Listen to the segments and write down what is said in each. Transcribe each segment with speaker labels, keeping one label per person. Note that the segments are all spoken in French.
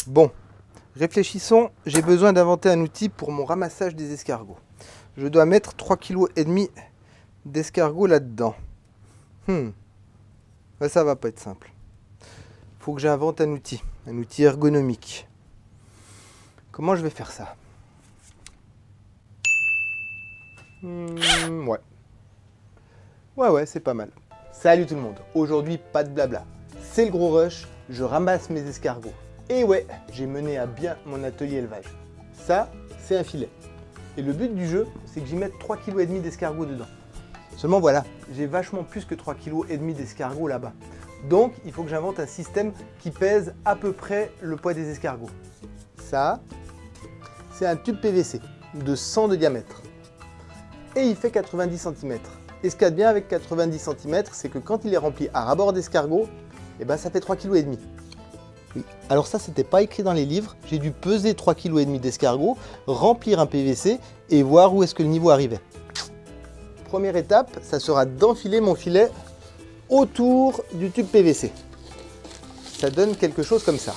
Speaker 1: Bon, réfléchissons, j'ai besoin d'inventer un outil pour mon ramassage des escargots. Je dois mettre 3,5 kg d'escargots là-dedans. Ça va pas être simple. Faut que j'invente un outil ergonomique. Comment je vais faire ça? Ouais, c'est pas mal. Salut tout le monde, aujourd'hui pas de blabla. C'est le gros rush, je ramasse mes escargots. Et ouais, j'ai mené à bien mon atelier élevage. Ça, c'est un filet. Et le but du jeu, c'est que j'y mette 3,5 kg d'escargots dedans. Seulement voilà, j'ai vachement plus que 3,5 kg d'escargots là-bas. Donc, il faut que j'invente un système qui pèse à peu près le poids des escargots. Ça, c'est un tube PVC de 100 de diamètre. Et il fait 90 cm. Et ce qu'il y a de bien avec 90 cm, c'est que quand il est rempli à ras-bord d'escargots, ça fait 3,5 kg. Oui. Alors ça, c'était pas écrit dans les livres. J'ai dû peser 3,5 kg d'escargots, remplir un PVC et voir où est-ce que le niveau arrivait. Première étape, ça sera d'enfiler mon filet autour du tube PVC. Ça donne quelque chose comme ça.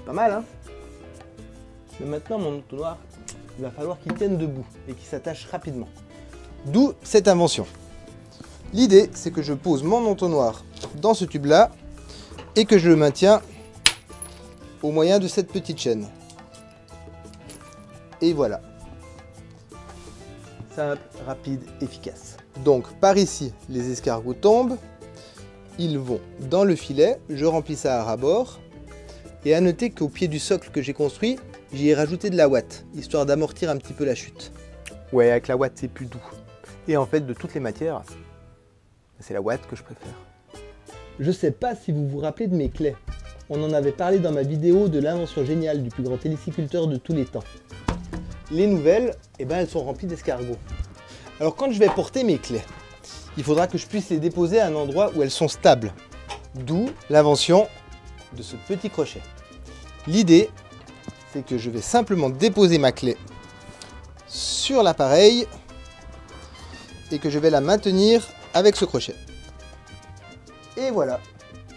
Speaker 1: Pas mal, hein? Mais maintenant, mon entonnoir, il va falloir qu'il tienne debout et qu'il s'attache rapidement. D'où cette invention. L'idée, c'est que je pose mon entonnoir dans ce tube-là et que je le maintiens au moyen de cette petite chaîne. Et voilà. Simple, rapide, efficace. Donc, par ici, les escargots tombent. Ils vont dans le filet. Je remplis ça à ras-bord. Et à noter qu'au pied du socle que j'ai construit, j'y ai rajouté de la ouate, histoire d'amortir un petit peu la chute. Ouais, avec la ouate, c'est plus doux. Et en fait, de toutes les matières, c'est la ouate que je préfère. Je sais pas si vous vous rappelez de mes clés. On en avait parlé dans ma vidéo de l'invention géniale du plus grand héliciculteur de tous les temps. Les nouvelles, elles sont remplies d'escargots. Alors quand je vais porter mes clés, il faudra que je puisse les déposer à un endroit où elles sont stables. D'où l'invention de ce petit crochet. L'idée, c'est que je vais simplement déposer ma clé sur l'appareil et que je vais la maintenir avec ce crochet. Et voilà,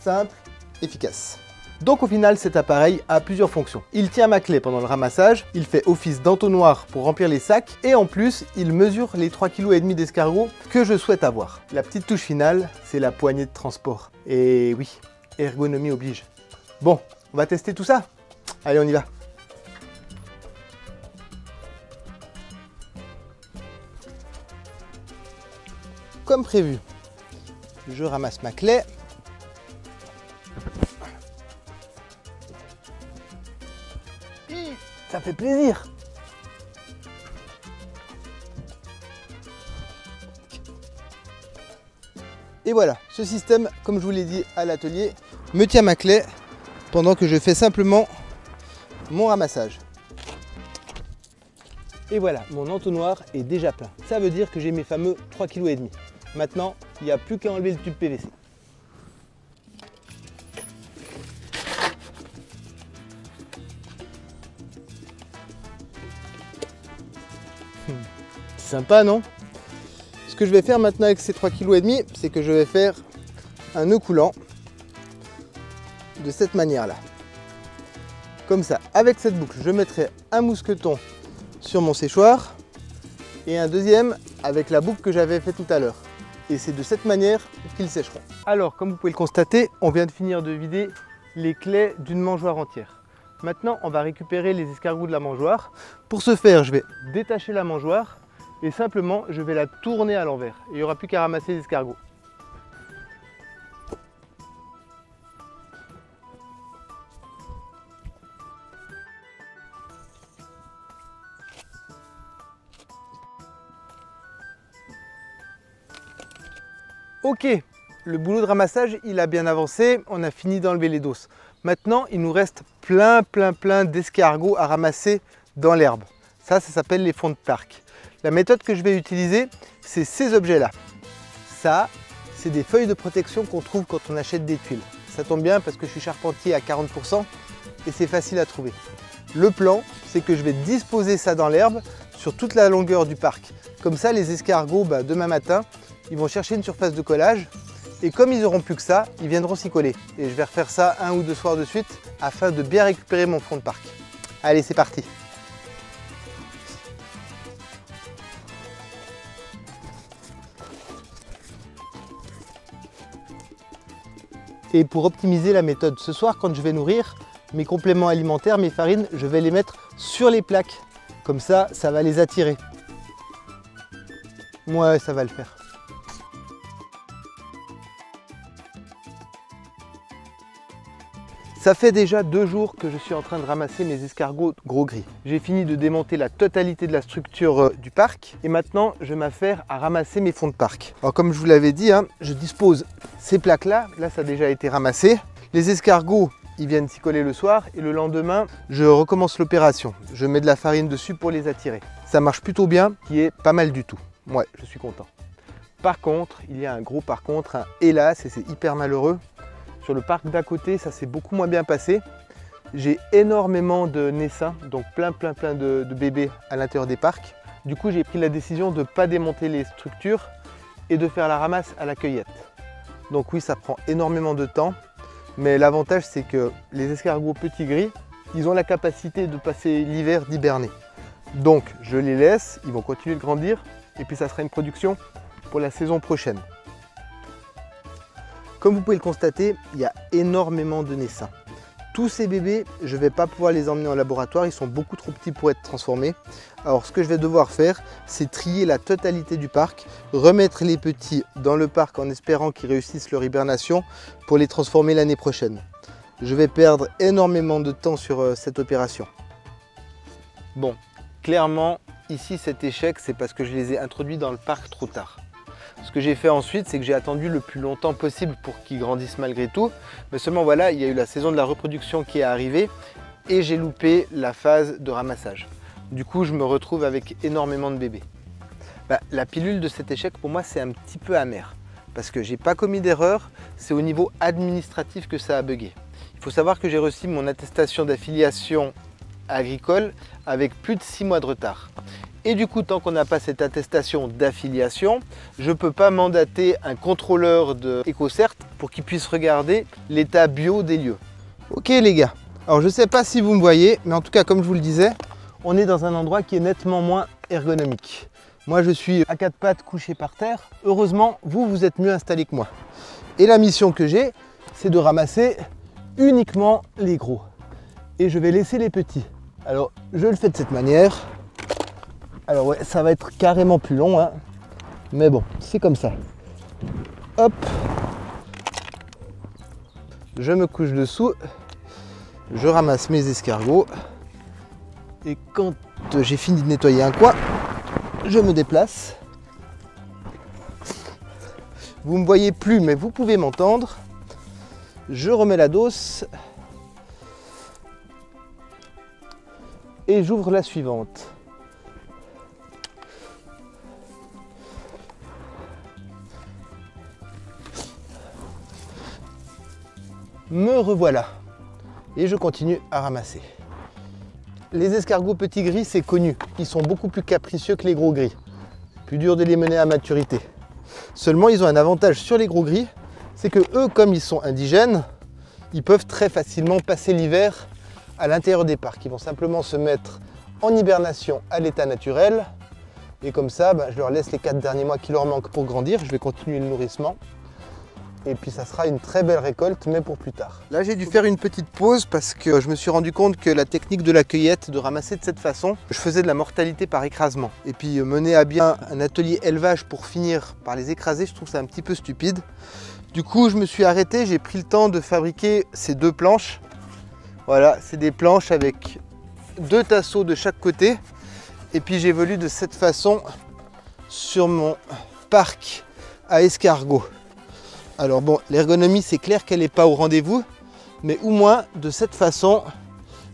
Speaker 1: simple, efficace. Donc au final, cet appareil a plusieurs fonctions. Il tient ma clé pendant le ramassage, il fait office d'entonnoir pour remplir les sacs et en plus, il mesure les 3,5 kg d'escargots que je souhaite avoir. La petite touche finale, c'est la poignée de transport. Et oui, ergonomie oblige. Bon, on va tester tout ça. Allez, on y va. Comme prévu, je ramasse ma clé. Ça fait plaisir. Et voilà, ce système, comme je vous l'ai dit à l'atelier, me tient ma clé pendant que je fais simplement mon ramassage. Et voilà, mon entonnoir est déjà plein. Ça veut dire que j'ai mes fameux 3,5 kg. Maintenant, il n'y a plus qu'à enlever le tube PVC. C'est sympa, non? Ce que je vais faire maintenant avec ces 3,5 kg, c'est que je vais faire un nœud coulant de cette manière-là. Comme ça, avec cette boucle, je mettrai un mousqueton sur mon séchoir et un deuxième avec la boucle que j'avais fait tout à l'heure. Et c'est de cette manière qu'ils sécheront. Alors, comme vous pouvez le constater, on vient de finir de vider les clés d'une mangeoire entière. Maintenant, on va récupérer les escargots de la mangeoire. Pour ce faire, je vais détacher la mangeoire et simplement, je vais la tourner à l'envers. Il n'y aura plus qu'à ramasser les escargots. Ok, le boulot de ramassage, il a bien avancé, on a fini d'enlever les dosses. Maintenant, il nous reste plein d'escargots à ramasser dans l'herbe. Ça s'appelle les fonds de parc. La méthode que je vais utiliser, c'est ces objets-là. Ça, c'est des feuilles de protection qu'on trouve quand on achète des tuiles. Ça tombe bien parce que je suis charpentier à 40% et c'est facile à trouver. Le plan, c'est que je vais disposer ça dans l'herbe sur toute la longueur du parc. Comme ça, les escargots, demain matin, ils vont chercher une surface de collage Et comme ils n'auront plus que ça, ils viendront s'y coller. Et je vais refaire ça un ou deux soirs de suite afin de bien récupérer mon fond de parc. Allez, c'est parti. Et pour optimiser la méthode, ce soir quand je vais nourrir mes compléments alimentaires, mes farines, je vais les mettre sur les plaques. Comme ça, ça va les attirer. Ouais, ça va le faire. Ça fait déjà 2 jours que je suis en train de ramasser mes escargots gros gris. J'ai fini de démonter la totalité de la structure du parc et maintenant je m'affaire à ramasser mes fonds de parc. Alors comme je vous l'avais dit, je dispose ces plaques là ça a déjà été ramassé. Les escargots, ils viennent s'y coller le soir et le lendemain, je recommence l'opération. Je mets de la farine dessus pour les attirer. Ça marche plutôt bien, qui est pas mal du tout. Ouais, je suis content. Par contre, il y a un gros par contre, un hélas, et c'est hyper malheureux. Sur le parc d'à côté, ça s'est beaucoup moins bien passé. J'ai énormément de naissins, donc plein de bébés à l'intérieur des parcs. Du coup, j'ai pris la décision de ne pas démonter les structures et de faire la ramasse à la cueillette. Donc oui, ça prend énormément de temps, mais l'avantage c'est que les escargots petits gris, ils ont la capacité de passer l'hiver, d'hiberner. Donc je les laisse, ils vont continuer de grandir et puis ça sera une production pour la saison prochaine. Comme vous pouvez le constater, il y a énormément de naissins. Tous ces bébés, je ne vais pas pouvoir les emmener en laboratoire, ils sont beaucoup trop petits pour être transformés. Alors ce que je vais devoir faire, c'est trier la totalité du parc, remettre les petits dans le parc en espérant qu'ils réussissent leur hibernation pour les transformer l'année prochaine. Je vais perdre énormément de temps sur cette opération. Bon, clairement, ici cet échec, c'est parce que je les ai introduits dans le parc trop tard. Ce que j'ai fait ensuite, c'est que j'ai attendu le plus longtemps possible pour qu'ils grandissent malgré tout. Mais seulement voilà, il y a eu la saison de la reproduction qui est arrivée et j'ai loupé la phase de ramassage. Du coup, je me retrouve avec énormément de bébés. La pilule de cet échec, pour moi, c'est un petit peu amer. Parce que j'ai pas commis d'erreur, c'est au niveau administratif que ça a bugué. Il faut savoir que j'ai reçu mon attestation d'affiliation agricole avec plus de 6 mois de retard. Et du coup, tant qu'on n'a pas cette attestation d'affiliation, je ne peux pas mandater un contrôleur de EcoCert pour qu'il puisse regarder l'état bio des lieux. Ok les gars, alors je ne sais pas si vous me voyez, mais en tout cas comme je vous le disais, on est dans un endroit qui est nettement moins ergonomique. Moi je suis à 4 pattes couché par terre, heureusement vous êtes mieux installé que moi. Et la mission que j'ai, c'est de ramasser uniquement les gros. Et je vais laisser les petits. Alors je le fais de cette manière. Alors ouais, ça va être carrément plus long, mais bon, c'est comme ça. Hop, je me couche dessous, je ramasse mes escargots, et quand j'ai fini de nettoyer un coin, je me déplace. Vous ne me voyez plus, mais vous pouvez m'entendre. Je remets la dose, et j'ouvre la suivante. Me revoilà et je continue à ramasser. Les escargots petits gris, c'est connu, ils sont beaucoup plus capricieux que les gros gris. Plus dur de les mener à maturité. Seulement, ils ont un avantage sur les gros gris, c'est que eux, comme ils sont indigènes, ils peuvent très facilement passer l'hiver à l'intérieur des parcs. Ils vont simplement se mettre en hibernation à l'état naturel et comme ça, je leur laisse les 4 derniers mois qui leur manquent pour grandir. Je vais continuer le nourrissement. Et puis ça sera une très belle récolte, mais pour plus tard. Là, j'ai dû faire une petite pause parce que je me suis rendu compte que la technique de la cueillette, de ramasser de cette façon, je faisais de la mortalité par écrasement. Et puis mener à bien un atelier élevage pour finir par les écraser, je trouve ça un petit peu stupide. Du coup, je me suis arrêté, j'ai pris le temps de fabriquer ces 2 planches. Voilà, c'est des planches avec 2 tasseaux de chaque côté. Et puis j'évolue de cette façon sur mon parc à escargots. Alors bon, l'ergonomie, c'est clair qu'elle n'est pas au rendez-vous, mais au moins, de cette façon,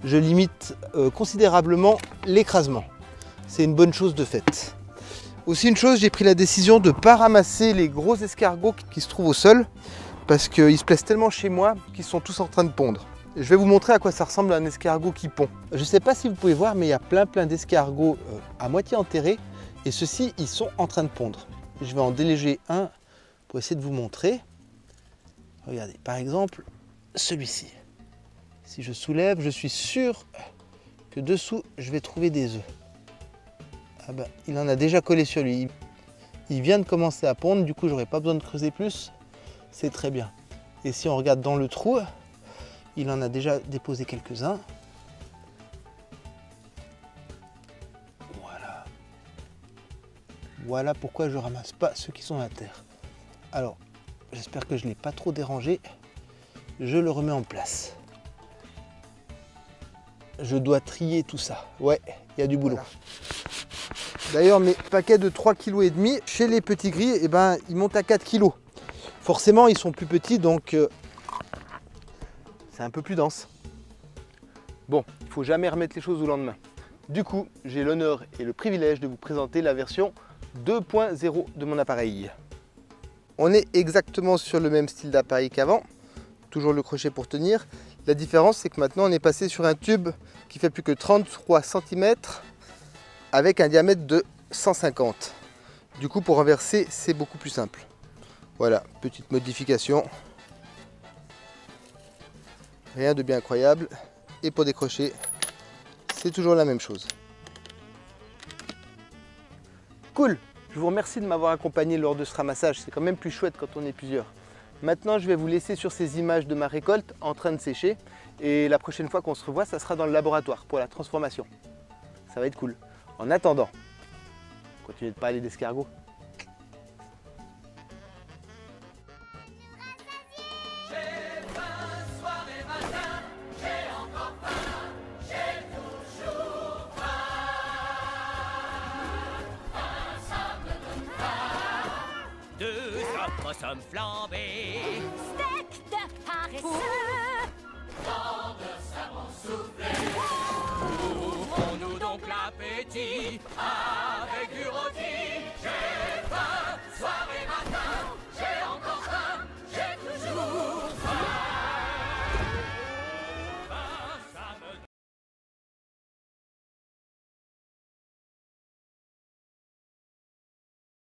Speaker 1: je limite considérablement l'écrasement. C'est une bonne chose de fait. Aussi une chose, j'ai pris la décision de ne pas ramasser les gros escargots qui se trouvent au sol, parce qu'ils se plaisent tellement chez moi qu'ils sont tous en train de pondre. Je vais vous montrer à quoi ça ressemble à un escargot qui pond. Je ne sais pas si vous pouvez voir, mais il y a plein d'escargots à moitié enterrés, et ceux-ci, ils sont en train de pondre. Je vais en déléger un pour essayer de vous montrer. Regardez, par exemple, celui-ci. Si je soulève, je suis sûr que dessous, je vais trouver des œufs. Ah ben, il en a déjà collé sur lui. Il vient de commencer à pondre, du coup, j'aurais pas besoin de creuser plus. C'est très bien. Et si on regarde dans le trou, il en a déjà déposé quelques-uns. Voilà. Voilà pourquoi je ramasse pas ceux qui sont à terre. Alors, j'espère que je ne l'ai pas trop dérangé. Je le remets en place. Je dois trier tout ça. Ouais, il y a du boulot. Voilà. D'ailleurs, mes paquets de 3,5 kg, chez les petits gris, eh ben, ils montent à 4 kg. Forcément, ils sont plus petits, donc c'est un peu plus dense. Bon, il ne faut jamais remettre les choses au lendemain. Du coup, j'ai l'honneur et le privilège de vous présenter la version 2.0 de mon appareil. On est exactement sur le même style d'appareil qu'avant. Toujours le crochet pour tenir. La différence, c'est que maintenant, on est passé sur un tube qui fait plus que 33 cm avec un diamètre de 150. Du coup, pour renverser, c'est beaucoup plus simple. Voilà, petite modification. Rien de bien incroyable. Et pour décrocher, c'est toujours la même chose. Cool! Je vous remercie de m'avoir accompagné lors de ce ramassage. C'est quand même plus chouette quand on est plusieurs. Maintenant, je vais vous laisser sur ces images de ma récolte en train de sécher. Et la prochaine fois qu'on se revoit, ça sera dans le laboratoire pour la transformation. Ça va être cool. En attendant, continuez de parler d'escargots.
Speaker 2: Deux opossums flambés,
Speaker 3: Steak de paresseux.
Speaker 2: tant de savons soufflés. Ouvrons-nous donc l'appétit.